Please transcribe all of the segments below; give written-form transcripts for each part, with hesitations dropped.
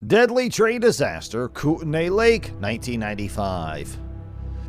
Deadly train disaster, Kootenay Lake, 1995.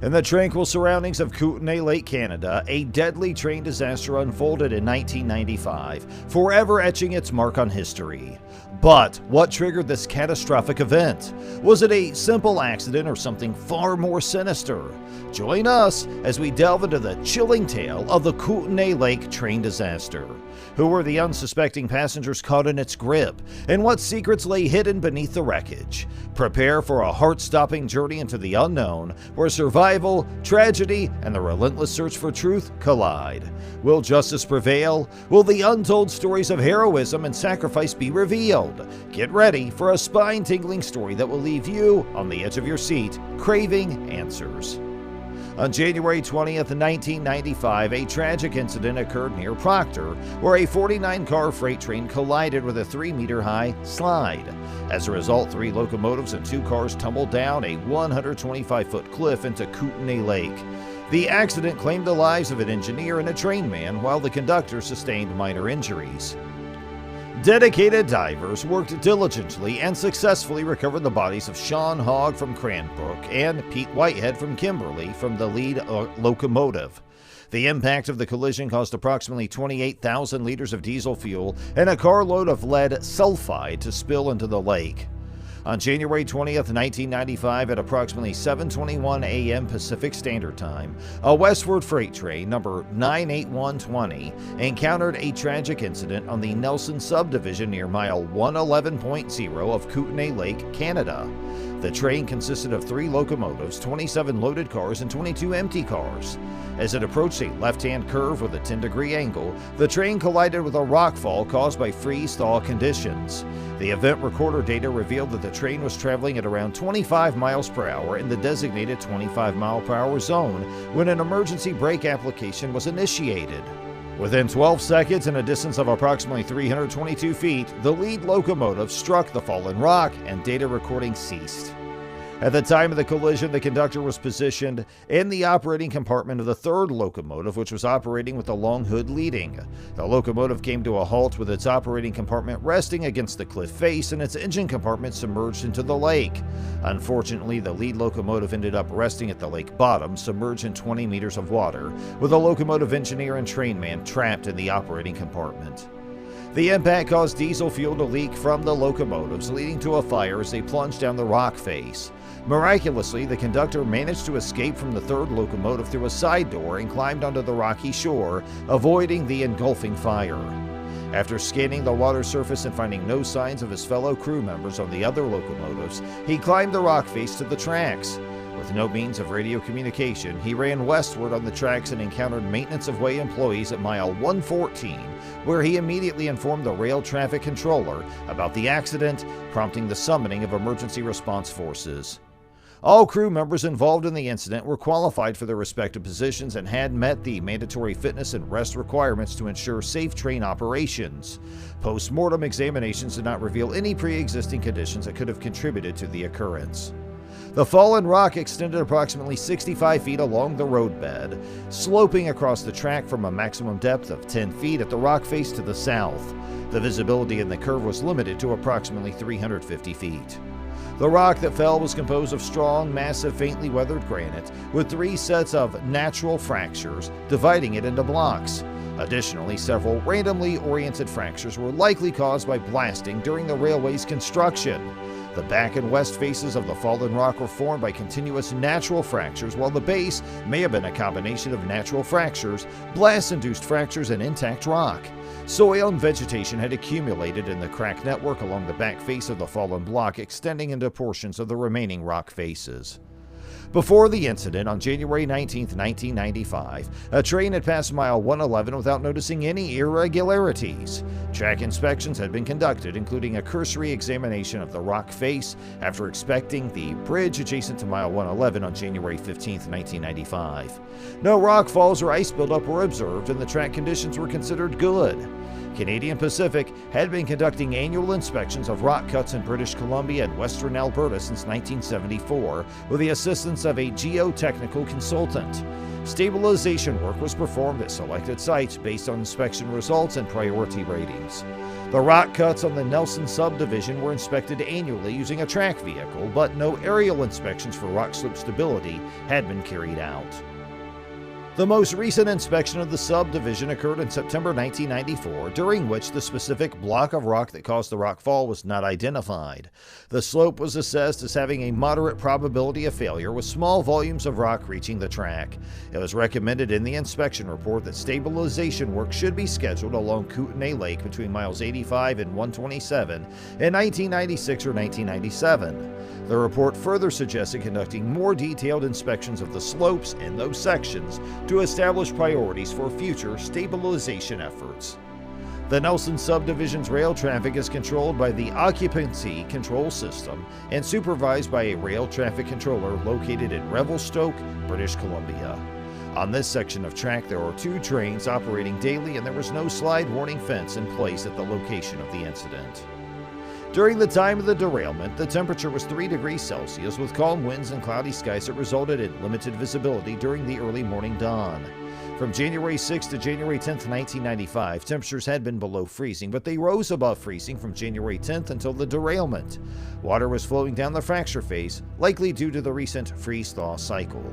In the tranquil surroundings of Kootenay Lake, Canada, a deadly train disaster unfolded in 1995, forever etching its mark on history. But what triggered this catastrophic event? Was it a simple accident or something far more sinister? Join us as we delve into the chilling tale of the Kootenay Lake train disaster. Who were the unsuspecting passengers caught in its grip, and what secrets lay hidden beneath the wreckage? Prepare for a heart-stopping journey into the unknown, where survival, tragedy, and the relentless search for truth collide. Will justice prevail? Will the untold stories of heroism and sacrifice be revealed? Get ready for a spine-tingling story that will leave you on the edge of your seat, craving answers. On January 20th, 1995, a tragic incident occurred near Proctor, where a 49-car freight train collided with a 3-meter-high slide. As a result, 3 locomotives and 2 cars tumbled down a 125-foot cliff into Kootenay Lake. The accident claimed the lives of an engineer and a trainman, while the conductor sustained minor injuries. Dedicated divers worked diligently and successfully recovered the bodies of Sean Hogg from Cranbrook and Pete Whitehead from Kimberly from the lead locomotive. The impact of the collision caused approximately 28,000 liters of diesel fuel and a carload of lead sulfide to spill into the lake. On January 20th, 1995, at approximately 7:21 a.m. Pacific Standard Time, a westward freight train number 98120 encountered a tragic incident on the Nelson subdivision near mile 111.0 of Kootenay Lake, Canada. The train consisted of 3 locomotives, 27 loaded cars, and 22 empty cars. As it approached a left-hand curve with a 10-degree angle, the train collided with a rockfall caused by freeze-thaw conditions. The event recorder data revealed that the train was traveling at around 25 miles per hour in the designated 25-mile-per-hour zone when an emergency brake application was initiated. Within 12 seconds and a distance of approximately 322 feet, the lead locomotive struck the fallen rock and data recording ceased. At the time of the collision, the conductor was positioned in the operating compartment of the 3rd locomotive, which was operating with the long hood leading. The locomotive came to a halt with its operating compartment resting against the cliff face and its engine compartment submerged into the lake. Unfortunately, the lead locomotive ended up resting at the lake bottom, submerged in 20 meters of water, with the locomotive engineer and trainman trapped in the operating compartment. The impact caused diesel fuel to leak from the locomotives, leading to a fire as they plunged down the rock face. Miraculously, the conductor managed to escape from the 3rd locomotive through a side door and climbed onto the rocky shore, avoiding the engulfing fire. After scanning the water surface and finding no signs of his fellow crew members on the other locomotives, he climbed the rock face to the tracks. With no means of radio communication, he ran westward on the tracks and encountered maintenance of way employees at mile 114, where he immediately informed the rail traffic controller about the accident, prompting the summoning of emergency response forces. All crew members involved in the incident were qualified for their respective positions and had met the mandatory fitness and rest requirements to ensure safe train operations. Post-mortem examinations did not reveal any pre-existing conditions that could have contributed to the occurrence. The fallen rock extended approximately 65 feet along the roadbed, sloping across the track from a maximum depth of 10 feet at the rock face to the south. The visibility in the curve was limited to approximately 350 feet. The rock that fell was composed of strong, massive, faintly weathered granite with 3 sets of natural fractures, dividing it into blocks. Additionally, several randomly oriented fractures were likely caused by blasting during the railway's construction. The back and west faces of the fallen rock were formed by continuous natural fractures, while the base may have been a combination of natural fractures, blast-induced fractures, and intact rock. Soil and vegetation had accumulated in the crack network along the back face of the fallen block, extending into portions of the remaining rock faces. Before the incident, on January 19, 1995, a train had passed mile 111 without noticing any irregularities. Track inspections had been conducted, including a cursory examination of the rock face after inspecting the bridge adjacent to mile 111 on January 15, 1995. No rock falls or ice buildup were observed, and the track conditions were considered good. Canadian Pacific had been conducting annual inspections of rock cuts in British Columbia and western Alberta since 1974 with the assistance of a geotechnical consultant. Stabilization work was performed at selected sites based on inspection results and priority ratings. The rock cuts on the Nelson subdivision were inspected annually using a track vehicle, but no aerial inspections for rock slope stability had been carried out. The most recent inspection of the subdivision occurred in September 1994, during which the specific block of rock that caused the rock fall was not identified. The slope was assessed as having a moderate probability of failure, with small volumes of rock reaching the track. It was recommended in the inspection report that stabilization work should be scheduled along Kootenay Lake between miles 85 and 127 in 1996 or 1997. The report further suggested conducting more detailed inspections of the slopes in those sections to establish priorities for future stabilization efforts. The Nelson subdivision's rail traffic is controlled by the Occupancy Control System and supervised by a rail traffic controller located in Revelstoke, British Columbia. On this section of track, there are 2 trains operating daily, and there was no slide warning fence in place at the location of the incident. During the time of the derailment, the temperature was 3 degrees Celsius with calm winds and cloudy skies that resulted in limited visibility during the early morning dawn. From January 6 to January 10, 1995, temperatures had been below freezing, but they rose above freezing from January 10th until the derailment. Water was flowing down the fracture face, likely due to the recent freeze-thaw cycle.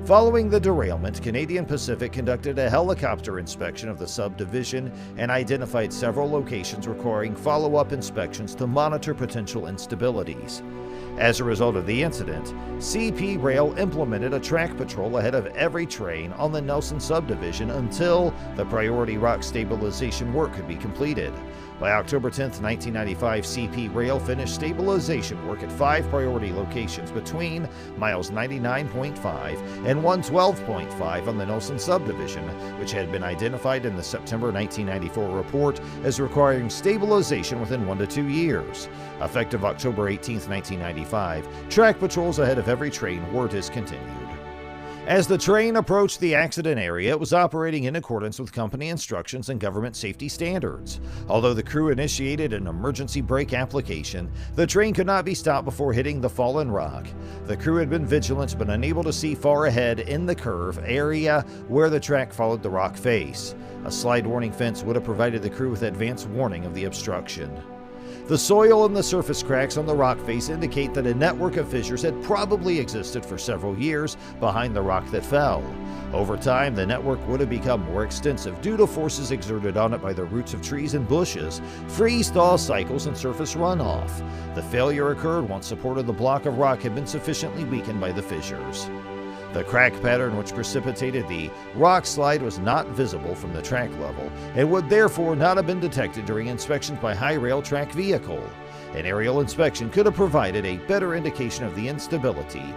Following the derailment, Canadian Pacific conducted a helicopter inspection of the subdivision and identified several locations requiring follow-up inspections to monitor potential instabilities. As a result of the incident, CP Rail implemented a track patrol ahead of every train on the Nelson subdivision until the priority rock stabilization work could be completed. By October 10, 1995, CP Rail finished stabilization work at 5 priority locations between miles 99.5 and 112.5 on the Nelson subdivision, which had been identified in the September 1994 report as requiring stabilization within 1 to 2 years. Effective October 18, 1995, track patrols ahead of every train were discontinued. As the train approached the accident area, it was operating in accordance with company instructions and government safety standards. Although the crew initiated an emergency brake application, the train could not be stopped before hitting the fallen rock. The crew had been vigilant but unable to see far ahead in the curve area where the track followed the rock face. A slide warning fence would have provided the crew with advance warning of the obstruction. The soil and the surface cracks on the rock face indicate that a network of fissures had probably existed for several years behind the rock that fell. Over time, the network would have become more extensive due to forces exerted on it by the roots of trees and bushes, freeze-thaw cycles, and surface runoff. The failure occurred once support of the block of rock had been sufficiently weakened by the fissures. The crack pattern which precipitated the rock slide was not visible from the track level and would therefore not have been detected during inspections by high rail track vehicle. An aerial inspection could have provided a better indication of the instability